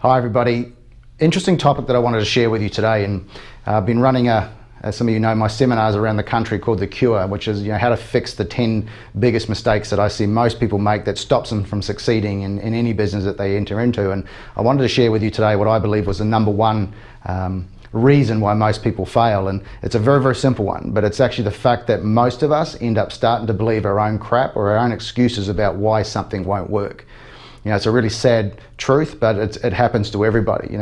Hi everybody. Interesting topic that I wanted to share with you today, and I've been running as some of you know, my seminars around the country called The Cure, which is how to fix the 10 biggest mistakes that I see most people make that stops them from succeeding in any business that they enter into. And I wanted to share with you today what I believe was the number one reason why most people fail. And it's a very, very simple one, but it's actually the fact that most of us end up starting to believe our own crap or our own excuses about why something won't work. It's a really sad truth, but it happens to everybody.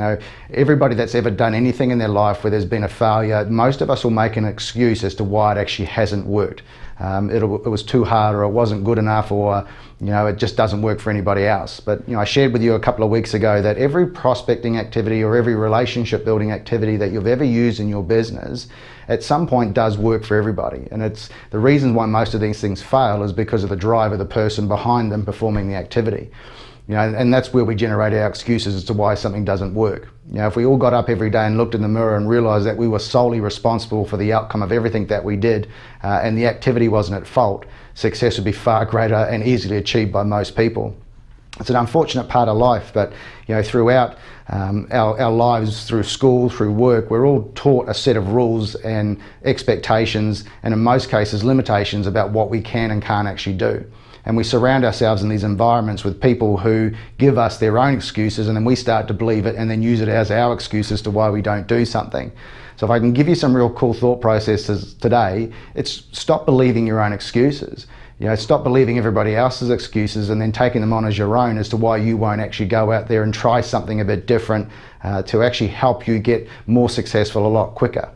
Everybody that's ever done anything in their life where there's been a failure, most of us will make an excuse as to why it actually hasn't worked. It was too hard, or it wasn't good enough, or it just doesn't work for anybody else. But I shared with you a couple of weeks ago that every prospecting activity or every relationship building activity that you've ever used in your business at some point does work for everybody. And it's the reason why most of these things fail is because of the drive of the person behind them performing the activity. And that's where we generate our excuses as to why something doesn't work. If we all got up every day and looked in the mirror and realized that we were solely responsible for the outcome of everything that we did, and the activity wasn't at fault, success would be far greater and easily achieved by most people. It's an unfortunate part of life, but throughout our lives, through school, through work, we're all taught a set of rules and expectations, and in most cases limitations about what we can and can't actually do. And we surround ourselves in these environments with people who give us their own excuses, and then we start to believe it and then use it as our excuse as to why we don't do something. So if I can give you some real cool thought processes today, it's stop believing your own excuses. Stop believing everybody else's excuses and then taking them on as your own as to why you won't actually go out there and try something a bit different to actually help you get more successful a lot quicker.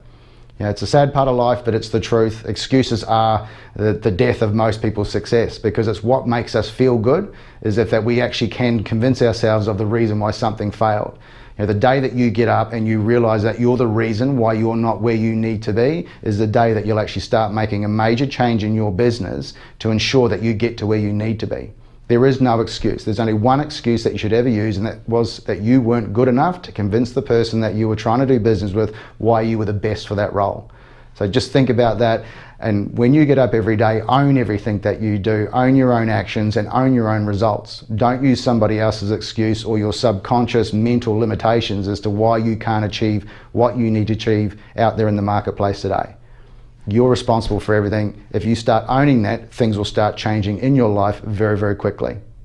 It's a sad part of life, but it's the truth. Excuses are the death of most people's success, because it's what makes us feel good, is that we actually can convince ourselves of the reason why something failed. The day that you get up and you realize that you're the reason why you're not where you need to be is the day that you'll actually start making a major change in your business to ensure that you get to where you need to be. There is no excuse. There's only one excuse that you should ever use, and that was that you weren't good enough to convince the person that you were trying to do business with why you were the best for that role. So just think about that, and when you get up every day, own everything that you do, own your own actions and own your own results. Don't use somebody else's excuse or your subconscious mental limitations as to why you can't achieve what you need to achieve out there in the marketplace today. You're responsible for everything. If you start owning that, things will start changing in your life very, very quickly.